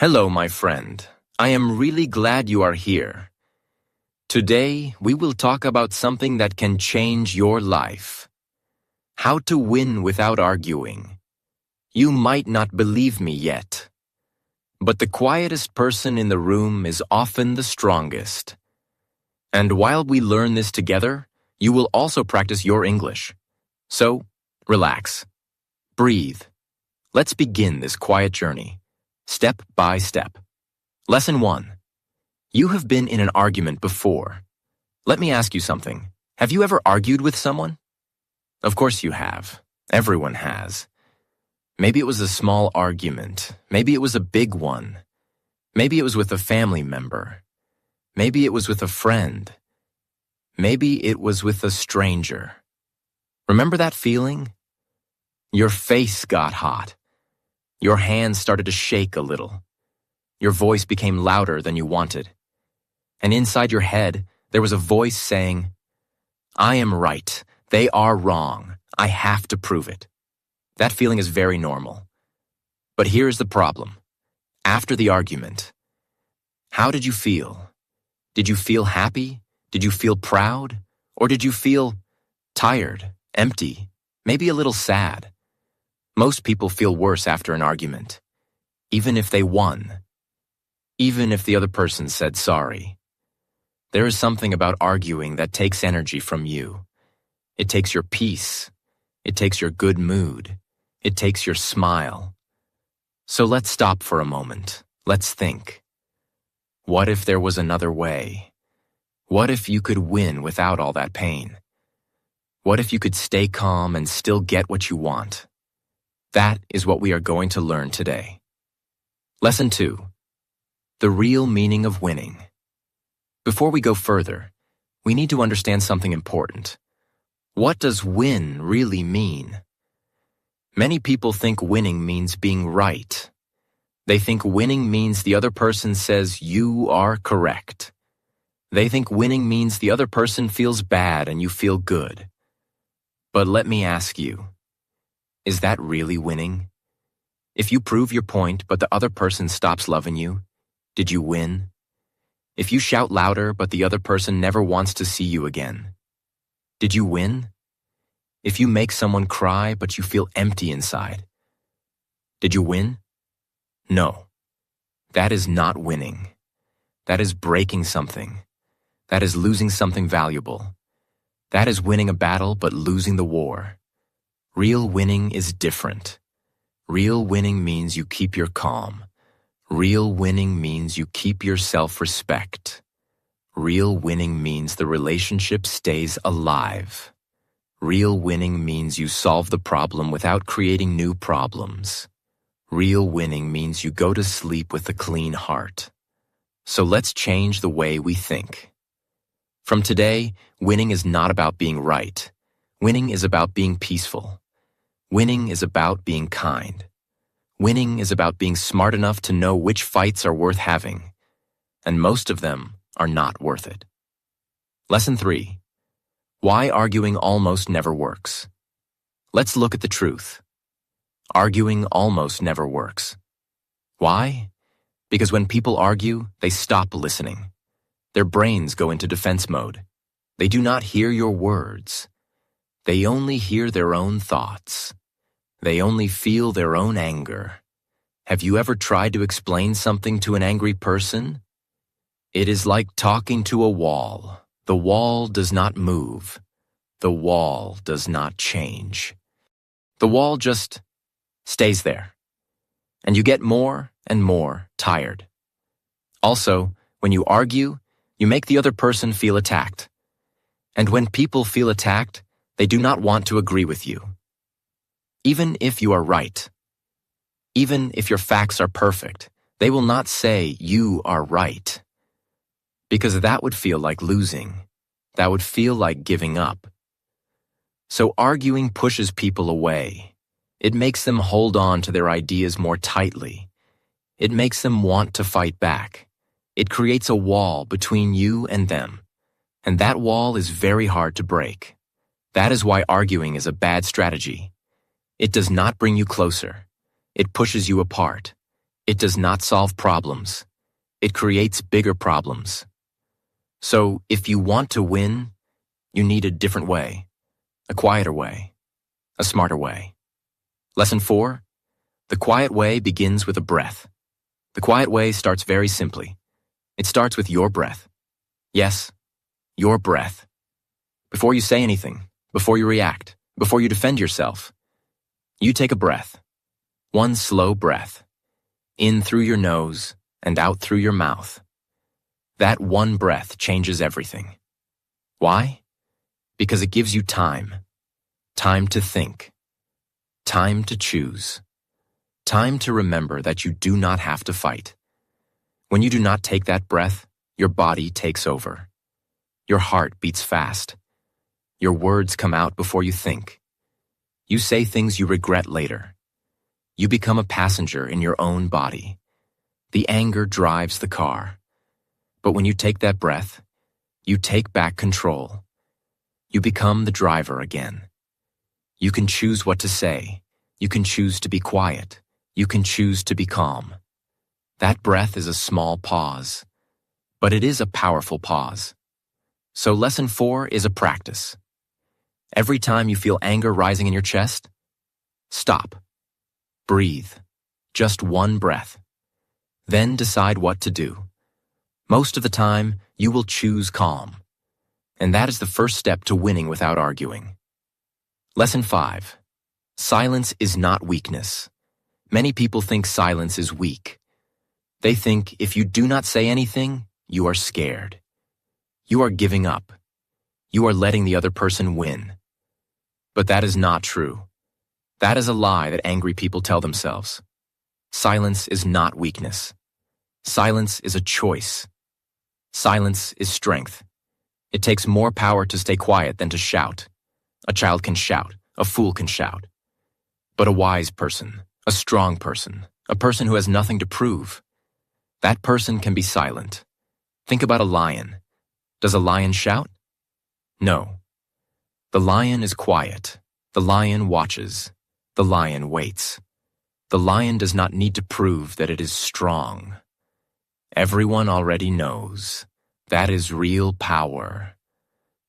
Hello, my friend. I am really glad you are here. Today, we will talk about something that can change your life. How to win without arguing. You might not believe me yet, but the quietest person in the room is often the strongest. And while we learn this together, you will also practice your English. So, relax. Breathe. Let's begin this quiet journey, step by step. Lesson 1. You have been in an argument before. Let me ask you something. Have you ever argued with someone? Of course you have. Everyone has. Maybe it was a small argument. Maybe it was a big one. Maybe it was with a family member. Maybe it was with a friend. Maybe it was with a stranger. Remember that feeling? Your face got hot. Your hands started to shake a little. Your voice became louder than you wanted. And inside your head, there was a voice saying, "I am right. They are wrong. I have to prove it." That feeling is very normal. But here's the problem. After the argument, how did you feel? Did you feel happy? Did you feel proud? Or did you feel tired, empty, maybe a little sad? Most people feel worse after an argument, even if they won, even if the other person said sorry. There is something about arguing that takes energy from you. It takes your peace. It takes your good mood. It takes your smile. So let's stop for a moment. Let's think. What if there was another way? What if you could win without all that pain? What if you could stay calm and still get what you want? That is what we are going to learn today. Lesson 2. The real meaning of winning. Before we go further, we need to understand something important. What does win really mean? Many people think winning means being right. They think winning means the other person says you are correct. They think winning means the other person feels bad and you feel good. But let me ask you, is that really winning? If you prove your point but the other person stops loving you, did you win? If you shout louder but the other person never wants to see you again, did you win? If you make someone cry but you feel empty inside, did you win? No. That is not winning. That is breaking something. That is losing something valuable. That is winning a battle but losing the war. Real winning is different. Real winning means you keep your calm. Real winning means you keep your self-respect. Real winning means the relationship stays alive. Real winning means you solve the problem without creating new problems. Real winning means you go to sleep with a clean heart. So let's change the way we think. From today, winning is not about being right. Winning is about being peaceful. Winning is about being kind. Winning is about being smart enough to know which fights are worth having, and most of them are not worth it. Lesson 3. Why arguing almost never works. Let's look at the truth. Arguing almost never works. Why? Because when people argue, they stop listening. Their brains go into defense mode. They do not hear your words. They only hear their own thoughts. They only feel their own anger. Have you ever tried to explain something to an angry person? It is like talking to a wall. The wall does not move. The wall does not change. The wall just stays there. And you get more and more tired. Also, when you argue, you make the other person feel attacked. And when people feel attacked, they do not want to agree with you. Even if you are right, even if your facts are perfect, they will not say you are right. Because that would feel like losing. That would feel like giving up. So arguing pushes people away. It makes them hold on to their ideas more tightly. It makes them want to fight back. It creates a wall between you and them. And that wall is very hard to break. That is why arguing is a bad strategy. It does not bring you closer. It pushes you apart. It does not solve problems. It creates bigger problems. So, if you want to win, you need a different way, a quieter way, a smarter way. Lesson 4. The quiet way begins with a breath. The quiet way starts very simply. It starts with your breath. Yes, your breath. Before you say anything, before you react, before you defend yourself, you take a breath. One slow breath. In through your nose and out through your mouth. That one breath changes everything. Why? Because it gives you time. Time to think. Time to choose. Time to remember that you do not have to fight. When you do not take that breath, your body takes over. Your heart beats fast. Your words come out before you think. You say things you regret later. You become a passenger in your own body. The anger drives the car. But when you take that breath, you take back control. You become the driver again. You can choose what to say. You can choose to be quiet. You can choose to be calm. That breath is a small pause, but it is a powerful pause. So lesson 4 is a practice. Every time you feel anger rising in your chest, stop. Breathe. Just one breath. Then decide what to do. Most of the time, you will choose calm. And that is the first step to winning without arguing. Lesson 5. Silence is not weakness. Many people think silence is weak. They think if you do not say anything, you are scared. You are giving up. You are letting the other person win. But that is not true. That is a lie that angry people tell themselves. Silence is not weakness. Silence is a choice. Silence is strength. It takes more power to stay quiet than to shout. A child can shout. A fool can shout. But a wise person, a strong person, a person who has nothing to prove, that person can be silent. Think about a lion. Does a lion shout? No. The lion is quiet. The lion watches. The lion waits. The lion does not need to prove that it is strong. Everyone already knows. That is real power.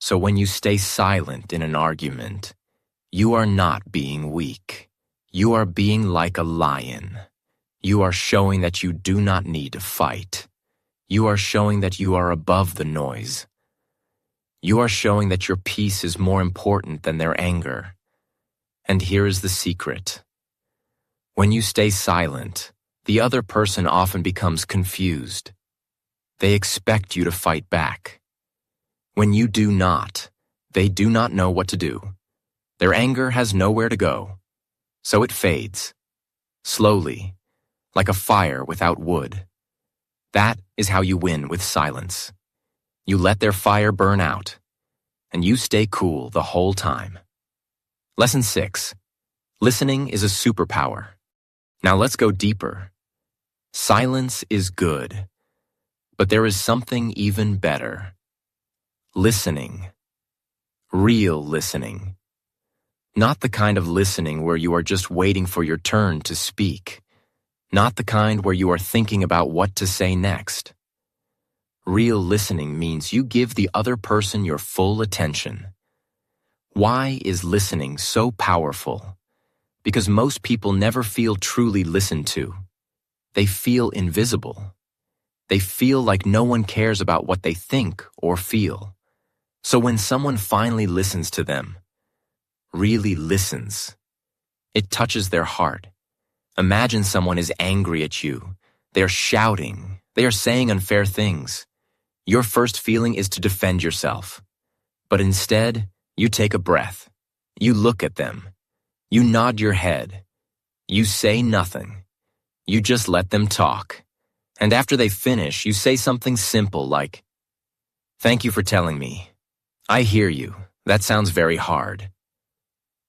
So when you stay silent in an argument, you are not being weak. You are being like a lion. You are showing that you do not need to fight. You are showing that you are above the noise. You are showing that your peace is more important than their anger. And here is the secret. When you stay silent, the other person often becomes confused. They expect you to fight back. When you do not, they do not know what to do. Their anger has nowhere to go. So it fades. Slowly, like a fire without wood. That is how you win with silence. You let their fire burn out, and you stay cool the whole time. Lesson 6. Listening is a superpower. Now let's go deeper. Silence is good, but there is something even better. Listening. Real listening. Not the kind of listening where you are just waiting for your turn to speak. Not the kind where you are thinking about what to say next. Real listening means you give the other person your full attention. Why is listening so powerful? Because most people never feel truly listened to. They feel invisible. They feel like no one cares about what they think or feel. So when someone finally listens to them, really listens, it touches their heart. Imagine someone is angry at you. They are shouting. They are saying unfair things. Your first feeling is to defend yourself. But instead, you take a breath. You look at them. You nod your head. You say nothing. You just let them talk. And after they finish, you say something simple like, "Thank you for telling me. I hear you. That sounds very hard."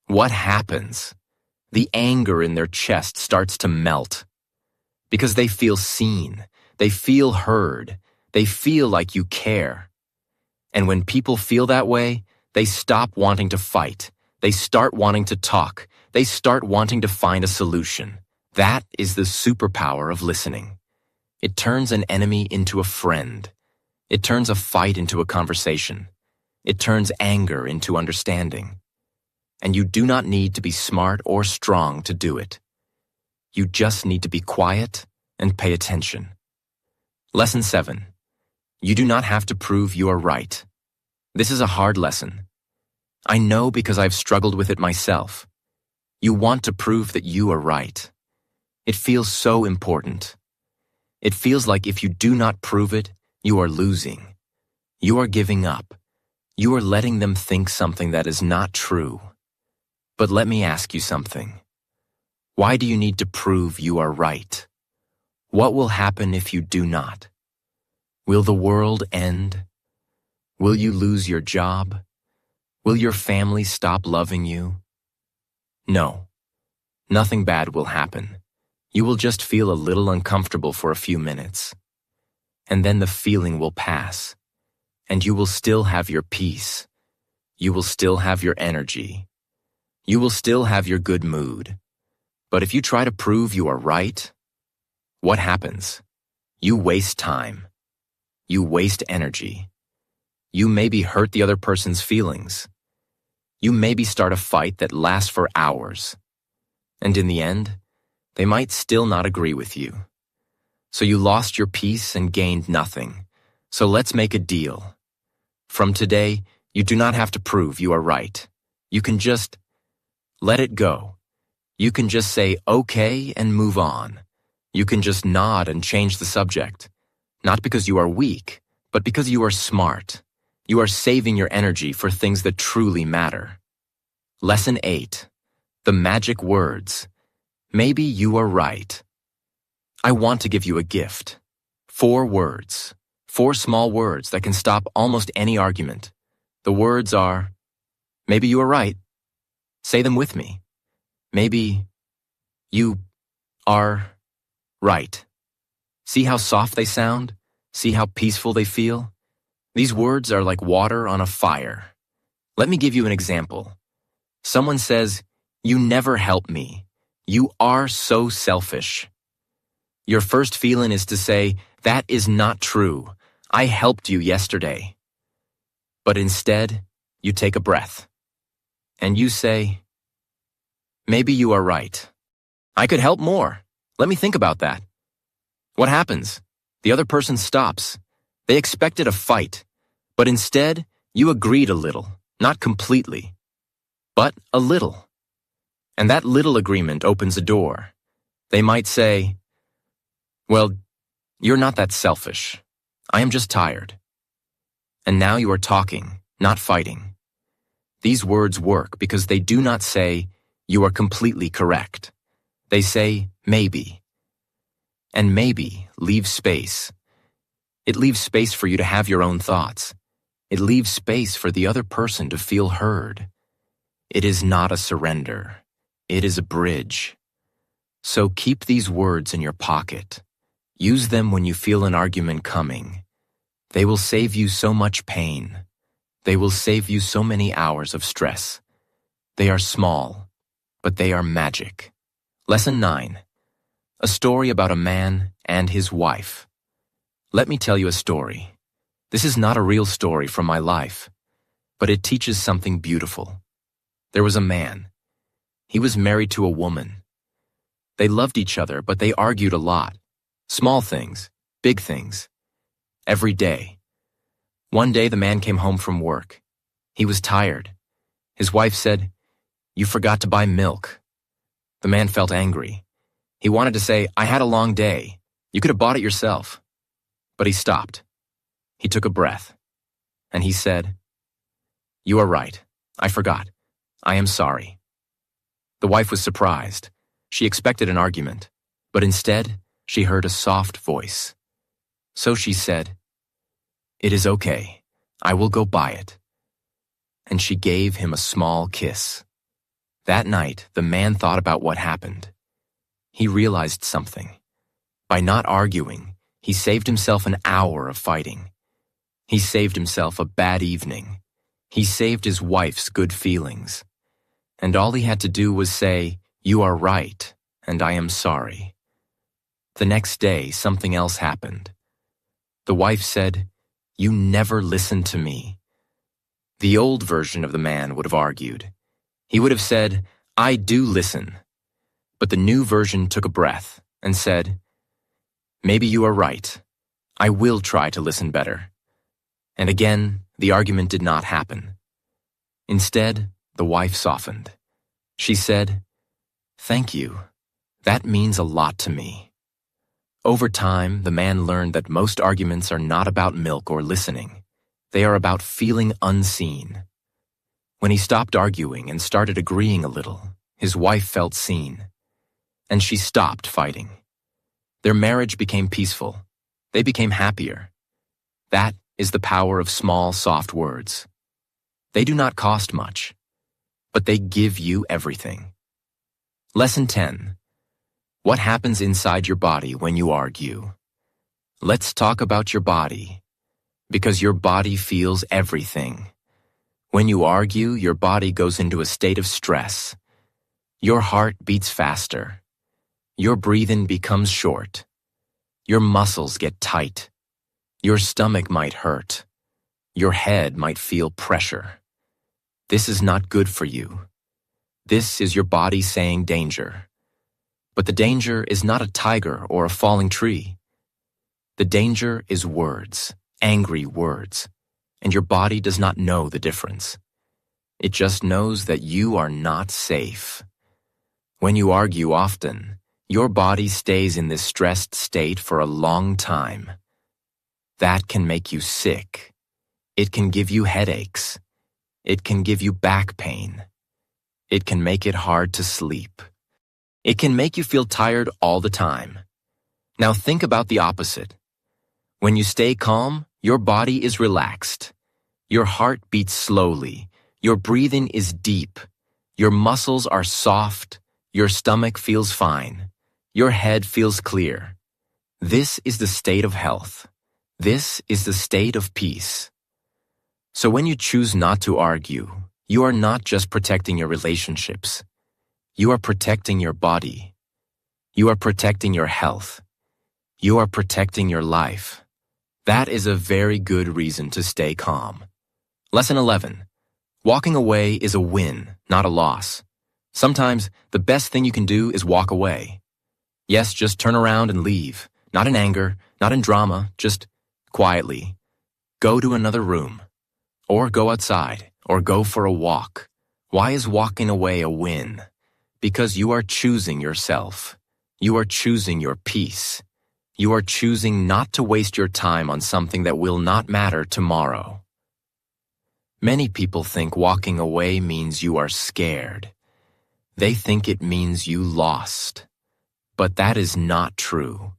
What happens? The anger in their chest starts to melt. Because they feel seen. They feel heard. They feel like you care. And when people feel that way, they stop wanting to fight. They start wanting to talk. They start wanting to find a solution. That is the superpower of listening. It turns an enemy into a friend. It turns a fight into a conversation. It turns anger into understanding. And you do not need to be smart or strong to do it. You just need to be quiet and pay attention. Lesson 7. You do not have to prove you are right. This is a hard lesson. I know because I've struggled with it myself. You want to prove that you are right. It feels so important. It feels like if you do not prove it, you are losing. You are giving up. You are letting them think something that is not true. But let me ask you something. Why do you need to prove you are right? What will happen if you do not? Will the world end? Will you lose your job? Will your family stop loving you? No. Nothing bad will happen. You will just feel a little uncomfortable for a few minutes. And then the feeling will pass. And you will still have your peace. You will still have your energy. You will still have your good mood. But if you try to prove you are right, what happens? You waste time. You waste energy. You maybe hurt the other person's feelings. You maybe start a fight that lasts for hours. And in the end, they might still not agree with you. So you lost your peace and gained nothing. So let's make a deal. From today, you do not have to prove you are right. You can just let it go. You can just say okay and move on. You can just nod and change the subject. Not because you are weak, but because you are smart. You are saving your energy for things that truly matter. Lesson 8. The magic words. Maybe you are right. I want to give you a gift. 4 words. 4 small words that can stop almost any argument. The words are, maybe you are right. Say them with me. Maybe you are right. See how soft they sound? See how peaceful they feel? These words are like water on a fire. Let me give you an example. Someone says, "You never help me. You are so selfish." Your first feeling is to say, "That is not true. I helped you yesterday." But instead, you take a breath. And you say, "Maybe you are right. I could help more. Let me think about that." What happens? The other person stops. They expected a fight, but instead, you agreed a little, not completely, but a little. And that little agreement opens a door. They might say, "Well, you're not that selfish. I am just tired." And now you are talking, not fighting. These words work because they do not say, "You are completely correct." They say, "Maybe." And maybe leaves space. It leaves space for you to have your own thoughts. It leaves space for the other person to feel heard. It is not a surrender. It is a bridge. So keep these words in your pocket. Use them when you feel an argument coming. They will save you so much pain. They will save you so many hours of stress. They are small, but they are magic. Lesson 9. A story about a man and his wife. Let me tell you a story. This is not a real story from my life, but it teaches something beautiful. There was a man. He was married to a woman. They loved each other, but they argued a lot. Small things, big things. Every day. One day the man came home from work. He was tired. His wife said, "You forgot to buy milk." The man felt angry. He wanted to say, "I had a long day. You could have bought it yourself." But he stopped. He took a breath. And he said, "You are right. I forgot. I am sorry." The wife was surprised. She expected an argument, but instead, she heard a soft voice. So she said, "It is okay. I will go buy it." And she gave him a small kiss. That night, the man thought about what happened. He realized something. By not arguing, he saved himself an hour of fighting. He saved himself a bad evening. He saved his wife's good feelings. And all he had to do was say, "You are right," and I am sorry." The next day, something else happened. The wife said, "You never listened to me." The old version of the man would have argued. He would have said, "I do listen." But the new version took a breath and said, "Maybe you are right. I will try to listen better." And again, the argument did not happen. Instead, the wife softened. She said, "Thank you. That means a lot to me." Over time, the man learned that most arguments are not about milk or listening. They are about feeling unseen. When he stopped arguing and started agreeing a little, his wife felt seen. And she stopped fighting. Their marriage became peaceful. They became happier. That is the power of small, soft words. They do not cost much, but they give you everything. Lesson 10. What happens inside your body when you argue? Let's talk about your body, because your body feels everything. When you argue, your body goes into a state of stress. Your heart beats faster. Your breathing becomes short. Your muscles get tight. Your stomach might hurt. Your head might feel pressure. This is not good for you. This is your body saying danger. But the danger is not a tiger or a falling tree. The danger is words, angry words, and your body does not know the difference. It just knows that you are not safe. When you argue often, your body stays in this stressed state for a long time. That can make you sick. It can give you headaches. It can give you back pain. It can make it hard to sleep. It can make you feel tired all the time. Now think about the opposite. When you stay calm, your body is relaxed. Your heart beats slowly. Your breathing is deep. Your muscles are soft. Your stomach feels fine. Your head feels clear. This is the state of health. This is the state of peace. So when you choose not to argue, you are not just protecting your relationships. You are protecting your body. You are protecting your health. You are protecting your life. That is a very good reason to stay calm. Lesson 11. Walking away is a win, not a loss. Sometimes the best thing you can do is walk away. Yes, just turn around and leave. Not in anger, not in drama, just quietly. Go to another room. Or go outside, or go for a walk. Why is walking away a win? Because you are choosing yourself. You are choosing your peace. You are choosing not to waste your time on something that will not matter tomorrow. Many people think walking away means you are scared. They think it means you lost. But that is not true.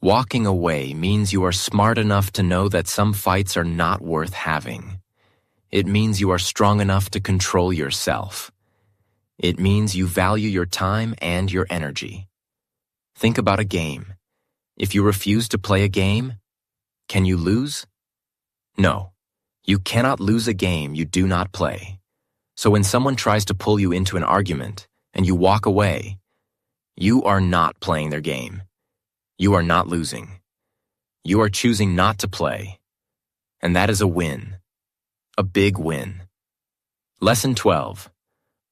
Walking away means you are smart enough to know that some fights are not worth having. It means you are strong enough to control yourself. It means you value your time and your energy. Think about a game. If you refuse to play a game, can you lose? No. You cannot lose a game you do not play. So when someone tries to pull you into an argument and you walk away, you are not playing their game. You are not losing. You are choosing not to play. And that is a win. A big win. Lesson 12.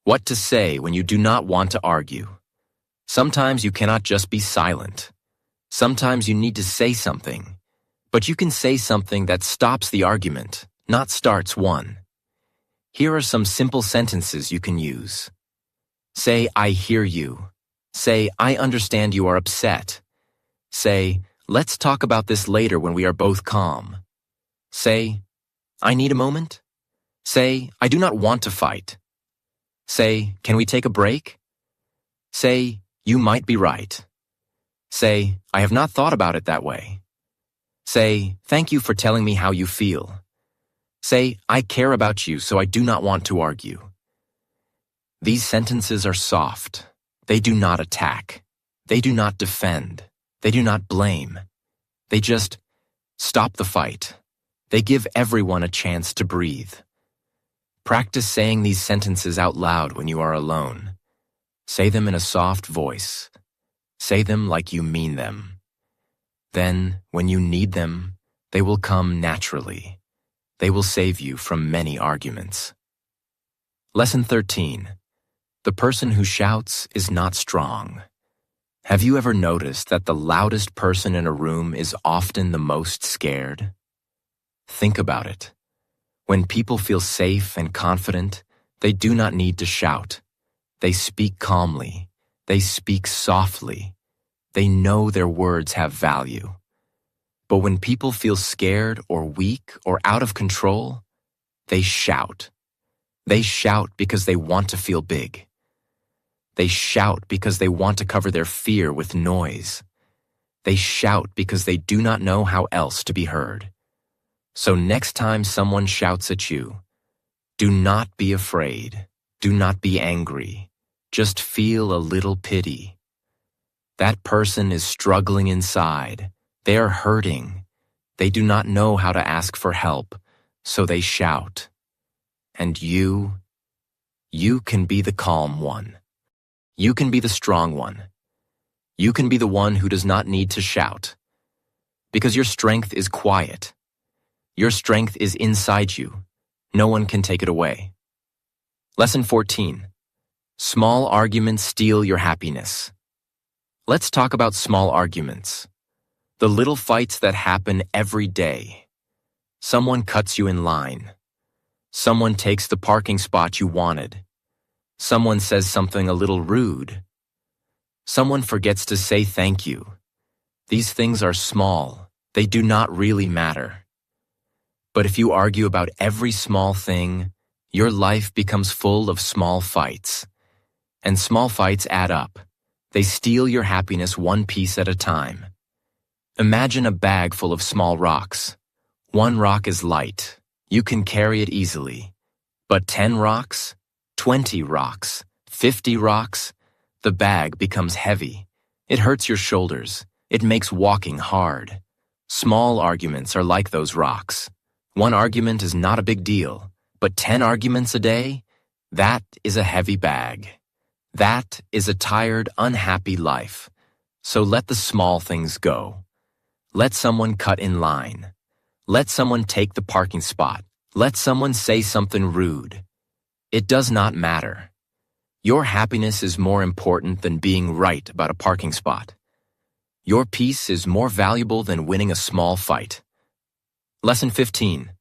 What to say when you do not want to argue. Sometimes you cannot just be silent. Sometimes you need to say something. But you can say something that stops the argument, not starts one. Here are some simple sentences you can use. Say, "I hear you." Say, "I understand you are upset." Say, "Let's talk about this later when we are both calm." Say, "I need a moment." Say, "I do not want to fight." Say, "Can we take a break?" Say, "You might be right." Say, "I have not thought about it that way." Say, "Thank you for telling me how you feel." Say, "I care about you, so I do not want to argue." These sentences are soft. They do not attack. They do not defend. They do not blame. They just stop the fight. They give everyone a chance to breathe. Practice saying these sentences out loud when you are alone. Say them in a soft voice. Say them like you mean them. Then, when you need them, they will come naturally. They will save you from many arguments. Lesson 13. The person who shouts is not strong. Have you ever noticed that the loudest person in a room is often the most scared? Think about it. When people feel safe and confident, they do not need to shout. They speak calmly. They speak softly. They know their words have value. But when people feel scared or weak or out of control, they shout. They shout because they want to feel big. They shout because they want to cover their fear with noise. They shout because they do not know how else to be heard. So next time someone shouts at you, do not be afraid. Do not be angry. Just feel a little pity. That person is struggling inside. They are hurting. They do not know how to ask for help, so they shout. And you can be the calm one. You can be the strong one. You can be the one who does not need to shout. Because your strength is quiet. Your strength is inside you. No one can take it away. Lesson 14. Small arguments steal your happiness. Let's talk about small arguments. The little fights that happen every day. Someone cuts you in line. Someone takes the parking spot you wanted. Someone says something a little rude. Someone forgets to say thank you. These things are small. They do not really matter. But if you argue about every small thing, your life becomes full of small fights. And small fights add up. They steal your happiness one piece at a time. Imagine a bag full of small rocks. One rock is light. You can carry it easily. But 10 rocks? 20 rocks, 50 rocks, the bag becomes heavy. It hurts your shoulders. It makes walking hard. Small arguments are like those rocks. One argument is not a big deal, but 10 arguments a day? That is a heavy bag. That is a tired, unhappy life. So let the small things go. Let someone cut in line. Let someone take the parking spot. Let someone say something rude. It does not matter. Your happiness is more important than being right about a parking spot. Your peace is more valuable than winning a small fight. Lesson 15.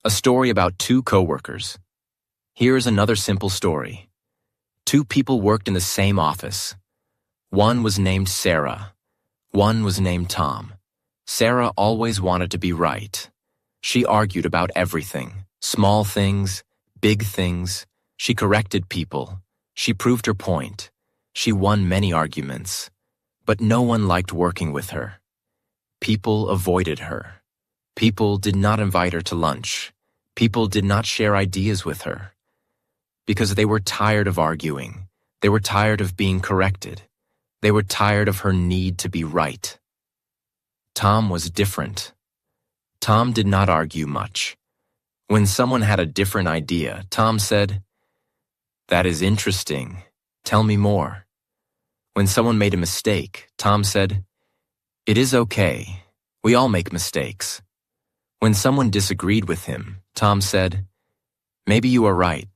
A story about two coworkers. Here is another simple story. Two people worked in the same office. One was named Sarah. One was named Tom. Sarah always wanted to be right. She argued about everything, small things, big things. She corrected people. She proved her point. She won many arguments. But no one liked working with her. People avoided her. People did not invite her to lunch. People did not share ideas with her. Because they were tired of arguing. They were tired of being corrected. They were tired of her need to be right. Tom was different. Tom did not argue much. When someone had a different idea, Tom said, "That is interesting. Tell me more." When someone made a mistake, Tom said, "It is okay. We all make mistakes." When someone disagreed with him, Tom said, "Maybe you are right."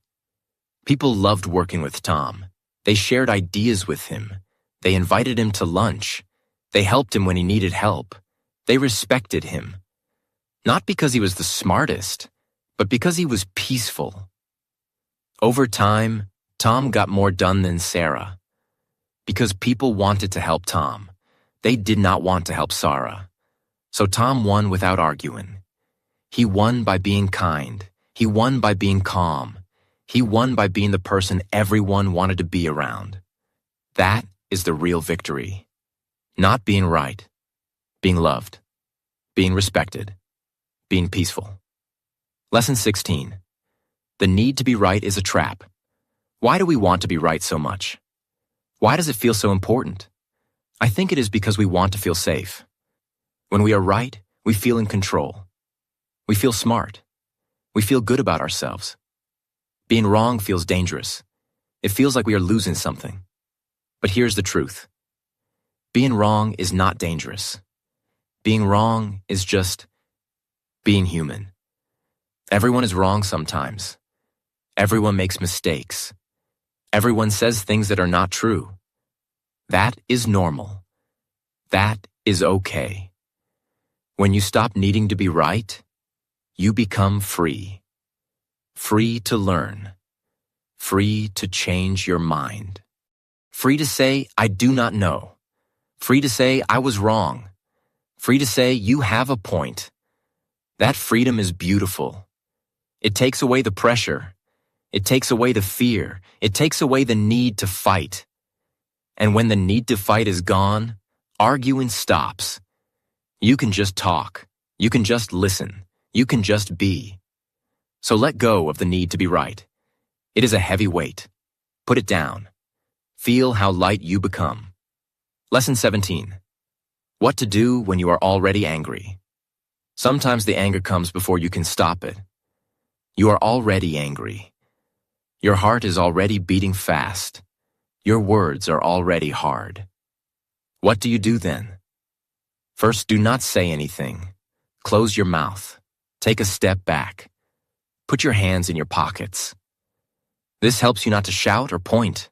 People loved working with Tom. They shared ideas with him. They invited him to lunch. They helped him when he needed help. They respected him. Not because he was the smartest, but because he was peaceful. Over time, Tom got more done than Sarah. Because people wanted to help Tom. They did not want to help Sarah. So Tom won without arguing. He won by being kind. He won by being calm. He won by being the person everyone wanted to be around. That is the real victory. Not being right, being loved, being respected, being peaceful. Lesson 16. The need to be right is a trap. Why do we want to be right so much? Why does it feel so important? I think it is because we want to feel safe. When we are right, we feel in control. We feel smart. We feel good about ourselves. Being wrong feels dangerous. It feels like we are losing something. But here's the truth. Being wrong is not dangerous. Being wrong is just being human. Everyone is wrong sometimes. Everyone makes mistakes. Everyone says things that are not true. That is normal. That is okay. When you stop needing to be right, you become free. Free to learn. Free to change your mind. Free to say, I do not know. Free to say, I was wrong. Free to say, you have a point. That freedom is beautiful. It takes away the pressure. It takes away the fear. It takes away the need to fight. And when the need to fight is gone, arguing stops. You can just talk. You can just listen. You can just be. So let go of the need to be right. It is a heavy weight. Put it down. Feel how light you become. Lesson 17. What to do when you are already angry. Sometimes the anger comes before you can stop it. You are already angry. Your heart is already beating fast. Your words are already hard. What do you do then? First, do not say anything. Close your mouth. Take a step back. Put your hands in your pockets. This helps you not to shout or point.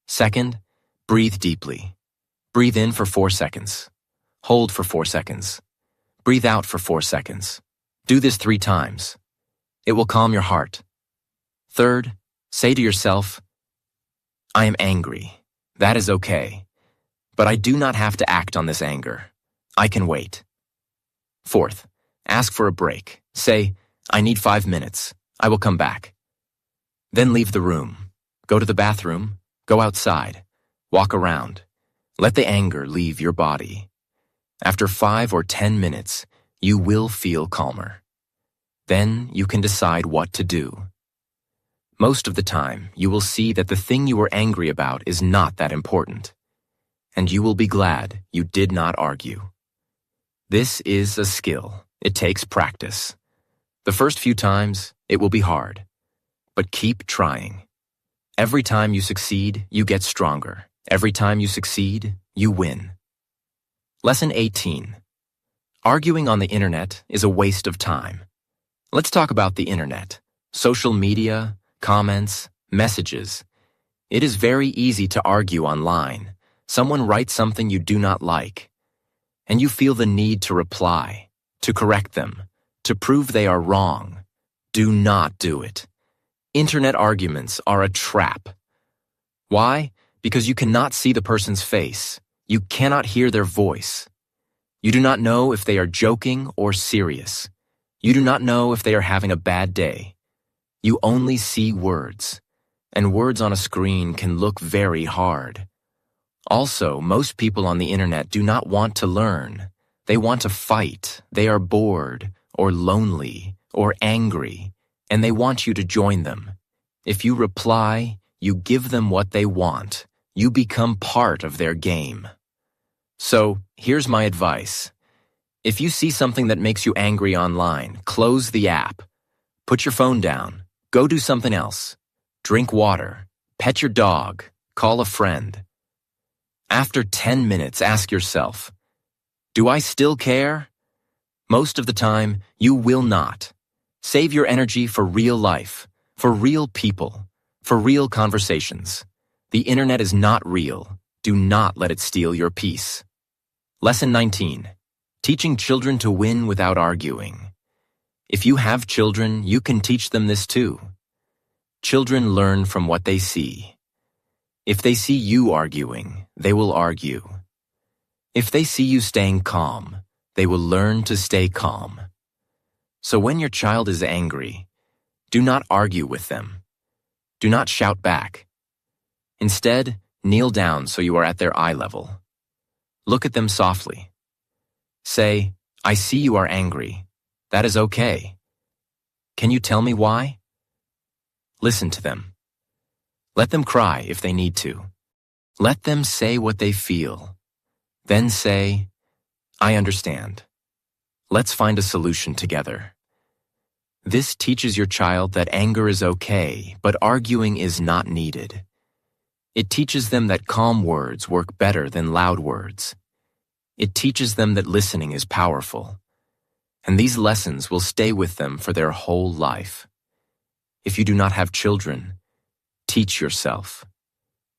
Second, breathe deeply. Breathe in for 4 seconds. Hold for 4 seconds. Breathe out for 4 seconds. Do this 3 times. It will calm your heart. Third, say to yourself, I am angry. That is okay. But I do not have to act on this anger. I can wait. Fourth, ask for a break. Say, I need 5 minutes. I will come back. Then leave the room. Go to the bathroom. Go outside. Walk around. Let the anger leave your body. After 5 or 10 minutes, you will feel calmer. Then you can decide what to do. Most of the time, you will see that the thing you were angry about is not that important, and you will be glad you did not argue. This is a skill. It takes practice. The first few times, it will be hard, but keep trying. Every time you succeed, you get stronger. Every time you succeed, you win. Lesson 18. Arguing on the internet is a waste of time. Let's talk about the internet. Social media, comments, messages. It is very easy to argue online. Someone writes something you do not like, and you feel the need to reply, to correct them, to prove they are wrong. Do not do it. Internet arguments are a trap. Why? Because you cannot see the person's face. You cannot hear their voice. You do not know if they are joking or serious. You do not know if they are having a bad day. You only see words, and words on a screen can look very hard. Also, most people on the internet do not want to learn. They want to fight. They are bored, or lonely, or angry, and they want you to join them. If you reply, you give them what they want. You become part of their game. So, here's my advice. If you see something that makes you angry online, close the app. Put your phone down. Go do something else. Drink water. Pet your dog. Call a friend. After 10 minutes, ask yourself, do I still care? Most of the time, you will not. Save your energy for real life, for real people, for real conversations. The internet is not real. Do not let it steal your peace. Lesson 19. Teaching children to win without arguing. If you have children, you can teach them this too. Children learn from what they see. If they see you arguing, they will argue. If they see you staying calm, they will learn to stay calm. So when your child is angry, do not argue with them. Do not shout back. Instead, kneel down so you are at their eye level. Look at them softly. Say, I see you are angry. That is okay. Can you tell me why? Listen to them. Let them cry if they need to. Let them say what they feel. Then say, I understand. Let's find a solution together. This teaches your child that anger is okay, but arguing is not needed. It teaches them that calm words work better than loud words. It teaches them that listening is powerful. And these lessons will stay with them for their whole life. If you do not have children, teach yourself.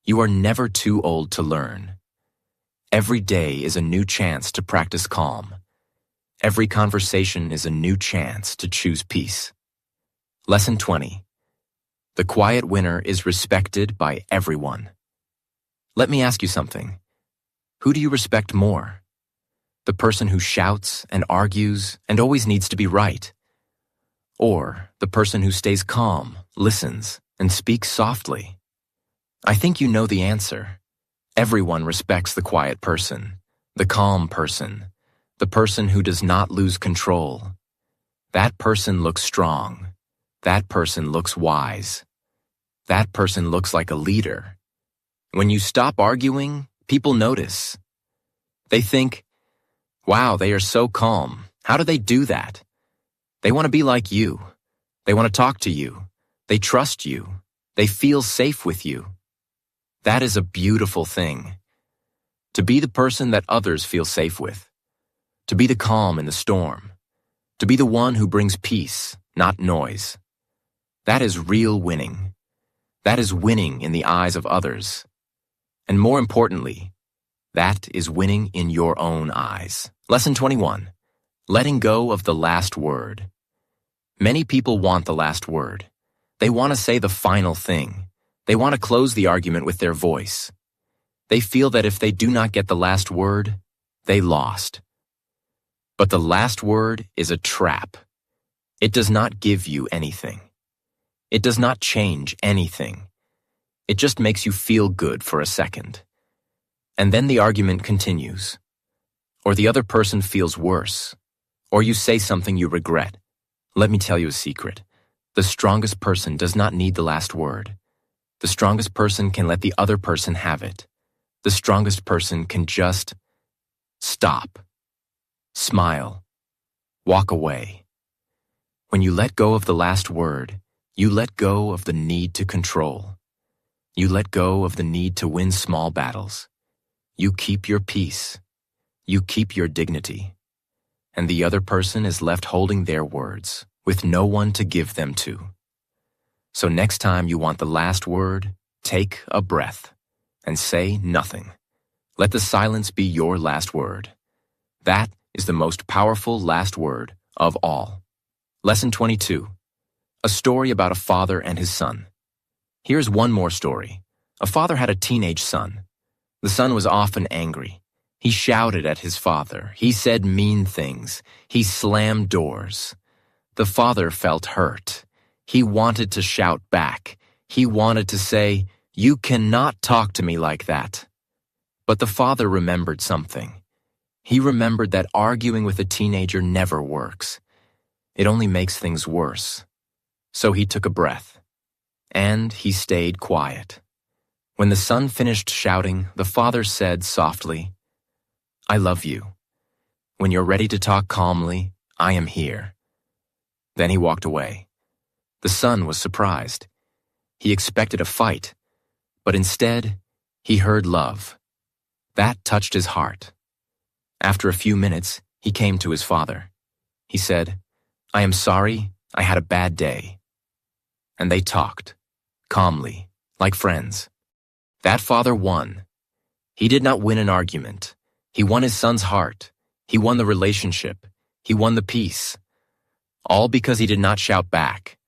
You are never too old to learn. Every day is a new chance to practice calm. Every conversation is a new chance to choose peace. Lesson 20. The quiet winner is respected by everyone. Let me ask you something. Who do you respect more? The person who shouts and argues and always needs to be right? Or the person who stays calm, listens, and speaks softly? I think you know the answer. Everyone respects the quiet person, the calm person, the person who does not lose control. That person looks strong. That person looks wise. That person looks like a leader. When you stop arguing, people notice. They think, wow, they are so calm. How do they do that? They want to be like you. They want to talk to you. They trust you. They feel safe with you. That is a beautiful thing. To be the person that others feel safe with. To be the calm in the storm. To be the one who brings peace, not noise. That is real winning. That is winning in the eyes of others. And more importantly, that is winning in your own eyes. Lesson 21. Letting go of the last word. Many people want the last word. They want to say the final thing. They want to close the argument with their voice. They feel that if they do not get the last word, they lost. But the last word is a trap. It does not give you anything. It does not change anything. It just makes you feel good for a second. And then the argument continues. Or the other person feels worse. Or you say something you regret. Let me tell you a secret. The strongest person does not need the last word. The strongest person can let the other person have it. The strongest person can just stop, smile, walk away. When you let go of the last word, you let go of the need to control. You let go of the need to win small battles. You keep your peace. You keep your dignity. And the other person is left holding their words, with no one to give them to. So next time you want the last word, take a breath and say nothing. Let the silence be your last word. That is the most powerful last word of all. Lesson 22. A story about a father and his son. Here's one more story. A father had a teenage son. The son was often angry. He shouted at his father. He said mean things. He slammed doors. The father felt hurt. He wanted to shout back. He wanted to say, "You cannot talk to me like that." But the father remembered something. He remembered that arguing with a teenager never works. It only makes things worse. So he took a breath. And he stayed quiet. When the son finished shouting, the father said softly, "I love you. When you're ready to talk calmly, I am here." Then he walked away. The son was surprised. He expected a fight, but instead, he heard love. That touched his heart. After a few minutes, he came to his father. He said, "I am sorry, I had a bad day." And they talked, calmly, like friends. That father won. He did not win an argument. He won his son's heart. He won the relationship. He won the peace. All because he did not shout back.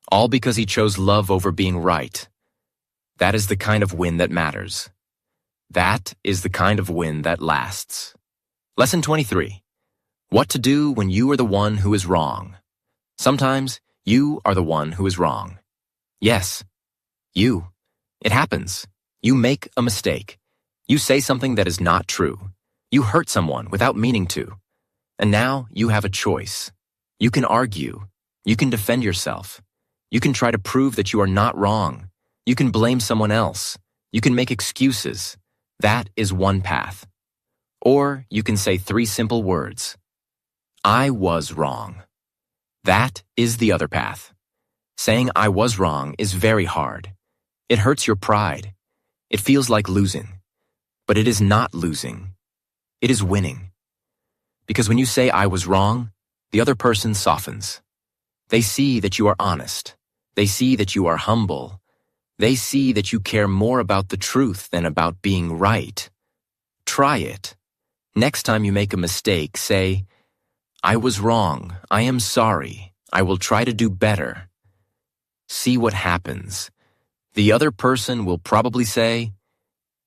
All because he chose love over being right. That is the kind of win that matters. That is the kind of win that lasts. Lesson 23. What to do when you are the one who is wrong. Sometimes you are the one who is wrong. Yes, you. It happens. You make a mistake. You say something that is not true. You hurt someone without meaning to. And now you have a choice. You can argue. You can defend yourself. You can try to prove that you are not wrong. You can blame someone else. You can make excuses. That is one path. Or you can say 3 simple words. I was wrong. That is the other path. Saying I was wrong is very hard. It hurts your pride. It feels like losing. But it is not losing. It is winning. Because when you say I was wrong, the other person softens. They see that you are honest. They see that you are humble. They see that you care more about the truth than about being right. Try it. Next time you make a mistake, say, I was wrong. I am sorry. I will try to do better. See what happens. The other person will probably say,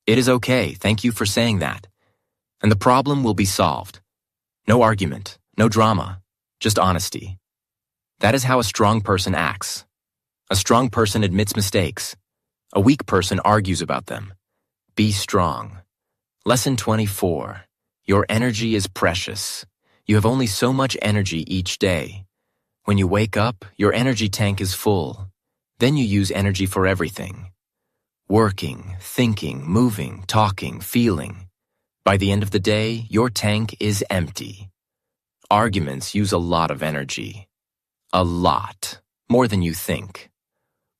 it is okay. Thank you for saying that. And the problem will be solved. No argument, no drama, just honesty. That is how a strong person acts. A strong person admits mistakes. A weak person argues about them. Be strong. Lesson 24. Your energy is precious. You have only so much energy each day. When you wake up, your energy tank is full. Then you use energy for everything. Working, thinking, moving, talking, feeling. By the end of the day, your tank is empty. Arguments use a lot of energy. A lot. More than you think.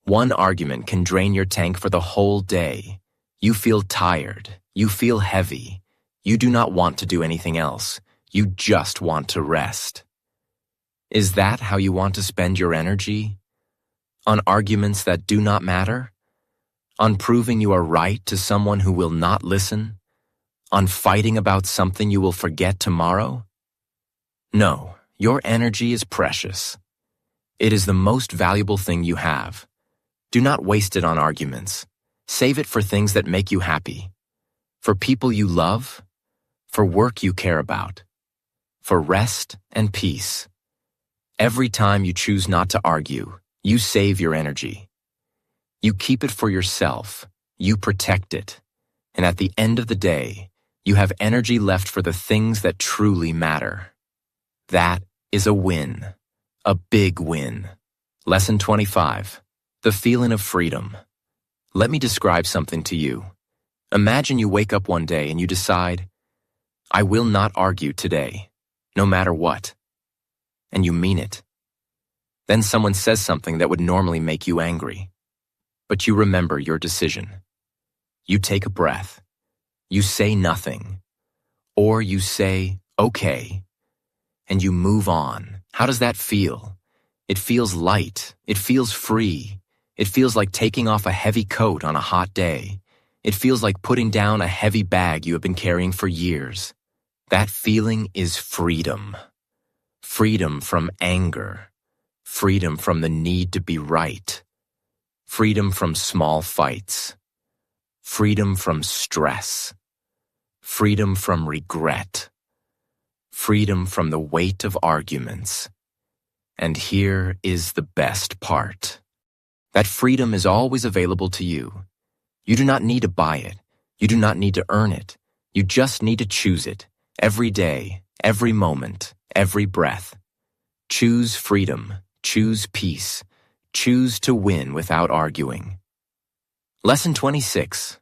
One argument can drain your tank for the whole day. You feel tired. You feel heavy. You do not want to do anything else. You just want to rest. Is that how you want to spend your energy? On arguments that do not matter? On proving you are right to someone who will not listen? On fighting about something you will forget tomorrow? No, your energy is precious. It is the most valuable thing you have. Do not waste it on arguments. Save it for things that make you happy. For people you love. For work you care about. For rest and peace. Every time you choose not to argue, you save your energy. You keep it for yourself. You protect it. And at the end of the day, you have energy left for the things that truly matter. That is a win. A big win. Lesson 25. The feeling of freedom. Let me describe something to you. Imagine you wake up one day and you decide, I will not argue today, no matter what. And you mean it. Then someone says something that would normally make you angry. But you remember your decision. You take a breath. You say nothing. Or you say, okay. And you move on. How does that feel? It feels light. It feels free. It feels like taking off a heavy coat on a hot day. It feels like putting down a heavy bag you have been carrying for years. That feeling is freedom. Freedom from anger. Freedom from the need to be right. Freedom from small fights. Freedom from stress. Freedom from regret. Freedom from the weight of arguments. And here is the best part. That freedom is always available to you. You do not need to buy it. You do not need to earn it. You just need to choose it. Every day, every moment, every breath. Choose freedom. Choose peace. Choose to win without arguing. Lesson 26.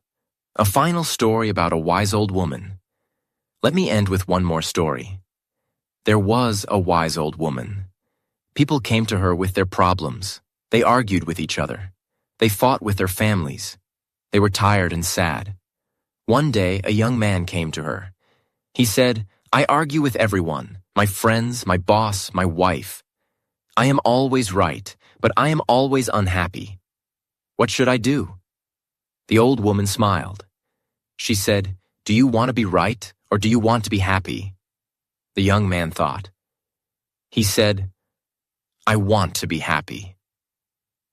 A final story about a wise old woman. Let me end with one more story. There was a wise old woman. People came to her with their problems. They argued with each other. They fought with their families. They were tired and sad. One day, a young man came to her. He said, I argue with everyone, my friends, my boss, my wife. I am always right, but I am always unhappy. What should I do? The old woman smiled. She said, do you want to be right, or do you want to be happy? The young man thought. He said, I want to be happy.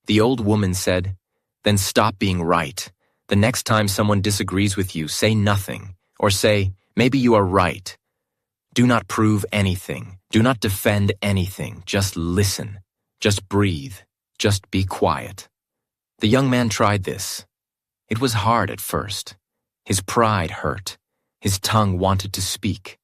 The old woman said, then stop being right. The next time someone disagrees with you, say nothing, or say, maybe you are right. Do not prove anything. Do not defend anything. Just listen. Just breathe. Just be quiet. The young man tried this. It was hard at first. His pride hurt. His tongue wanted to speak.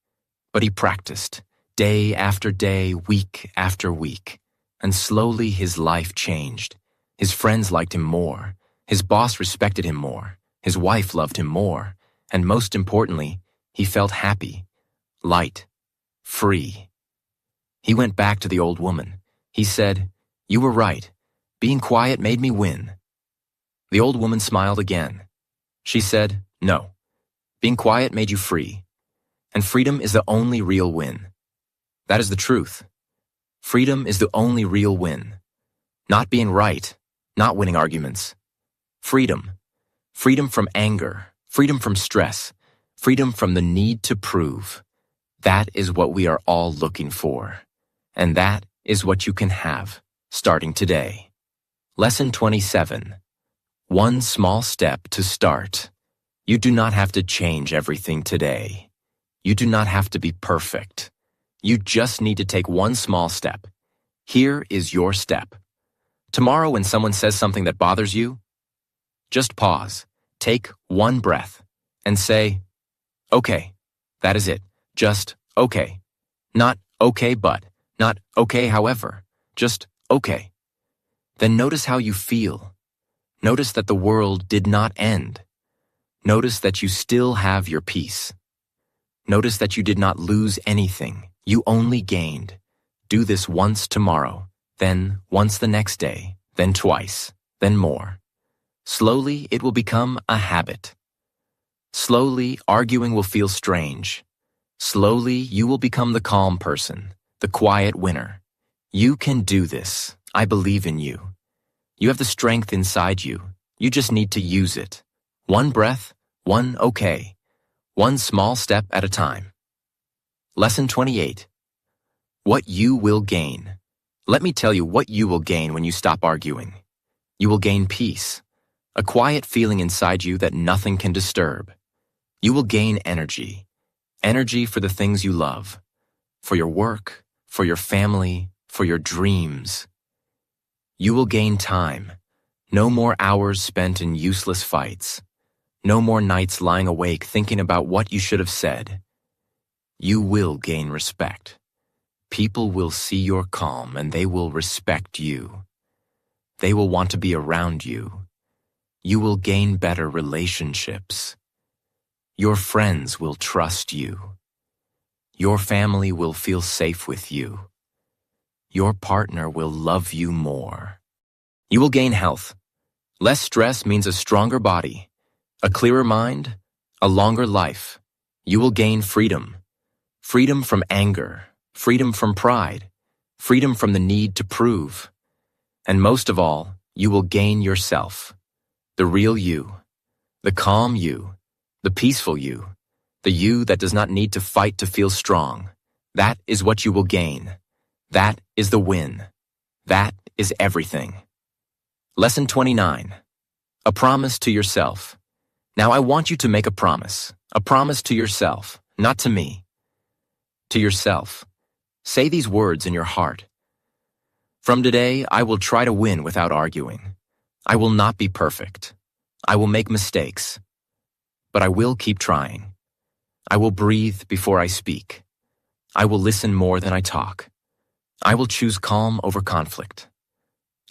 But he practiced, day after day, week after week. And slowly his life changed. His friends liked him more. His boss respected him more. His wife loved him more. And most importantly, he felt happy, light, free. He went back to the old woman. He said, you were right. Being quiet made me win. The old woman smiled again. She said, no. Being quiet made you free. And freedom is the only real win. That is the truth. Freedom is the only real win. Not being right, not winning arguments. Freedom. Freedom from anger, freedom from stress, freedom from the need to prove. That is what we are all looking for. And that is what you can have, starting today. Lesson 27. One small step to start. You do not have to change everything today. You do not have to be perfect. You just need to take one small step. Here is your step. Tomorrow when someone says something that bothers you, just pause, take one breath, and say, okay, that is it. Just okay. Not okay but, not okay however, just okay. Then notice how you feel. Notice that the world did not end. Notice that you still have your peace. Notice that you did not lose anything. You only gained. Do this once tomorrow, then once the next day, then twice, then more. Slowly, it will become a habit. Slowly, arguing will feel strange. Slowly, you will become the calm person, the quiet winner. You can do this. I believe in you. You have the strength inside you. You just need to use it. One breath, one okay. One small step at a time. Lesson 28. What you will gain. Let me tell you what you will gain when you stop arguing. You will gain peace. A quiet feeling inside you that nothing can disturb. You will gain energy. Energy for the things you love. For your work, for your family, for your dreams. You will gain time. No more hours spent in useless fights. No more nights lying awake thinking about what you should have said. You will gain respect. People will see your calm and they will respect you. They will want to be around you. You will gain better relationships. Your friends will trust you. Your family will feel safe with you. Your partner will love you more. You will gain health. Less stress means a stronger body, a clearer mind, a longer life. You will gain freedom. Freedom from anger, freedom from pride, freedom from the need to prove. And most of all, you will gain yourself. The real you, the calm you, the peaceful you, the you that does not need to fight to feel strong. That is what you will gain. That is the win. That is everything. Lesson 29. A promise to yourself. Now I want you to make a promise to yourself, not to me. To yourself. Say these words in your heart. From today, I will try to win without arguing. I will not be perfect. I will make mistakes. But I will keep trying. I will breathe before I speak. I will listen more than I talk. I will choose calm over conflict.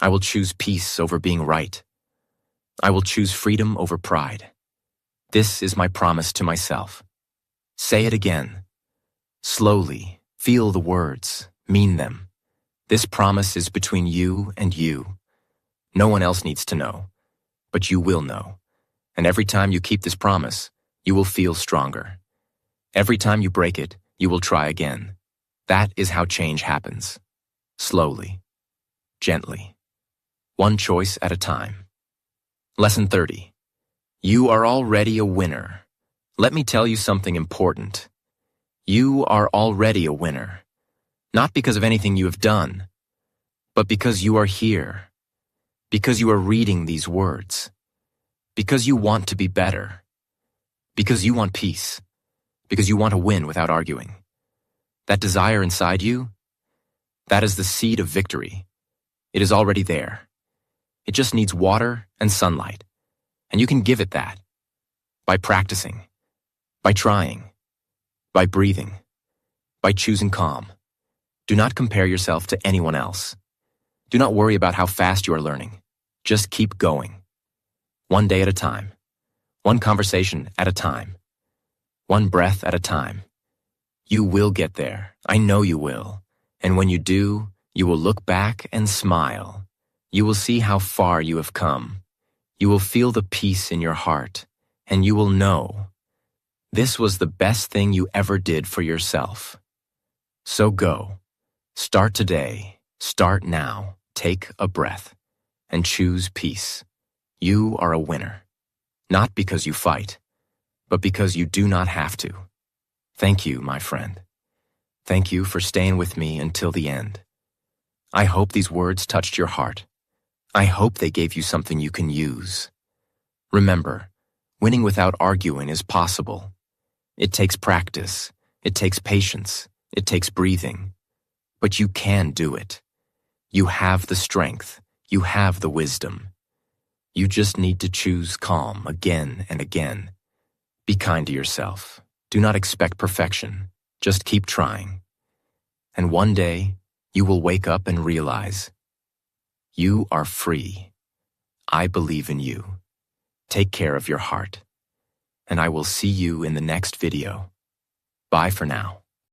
I will choose peace over being right. I will choose freedom over pride. This is my promise to myself. Say it again. Slowly, feel the words, mean them. This promise is between you and you. No one else needs to know, but you will know. And every time you keep this promise, you will feel stronger. Every time you break it, you will try again. That is how change happens. Slowly, gently, one choice at a time. Lesson 30. You are already a winner. Let me tell you something important. You are already a winner. Not because of anything you have done, but because you are here. Because you are reading these words. Because you want to be better. Because you want peace. Because you want to win without arguing. That desire inside you, that is the seed of victory. It is already there. It just needs water and sunlight. And you can give it that. By practicing. By trying. By breathing. By choosing calm. Do not compare yourself to anyone else. Do not worry about how fast you are learning. Just keep going. One day at a time. One conversation at a time. One breath at a time. You will get there. I know you will. And when you do, you will look back and smile. You will see how far you have come. You will feel the peace in your heart. and you will know this was the best thing you ever did for yourself. So go. Start today. Start now. Take a breath and choose peace. You are a winner. Not because you fight, but because you do not have to. Thank you, my friend. Thank you for staying with me until the end. I hope these words touched your heart. I hope they gave you something you can use. Remember, winning without arguing is possible. It takes practice. It takes patience. It takes breathing. But you can do it. You have the strength. You have the wisdom. You just need to choose calm again and again. Be kind to yourself. Do not expect perfection. Just keep trying. And one day, you will wake up and realize, you are free. I believe in you. Take care of your heart. And I will see you in the next video. Bye for now.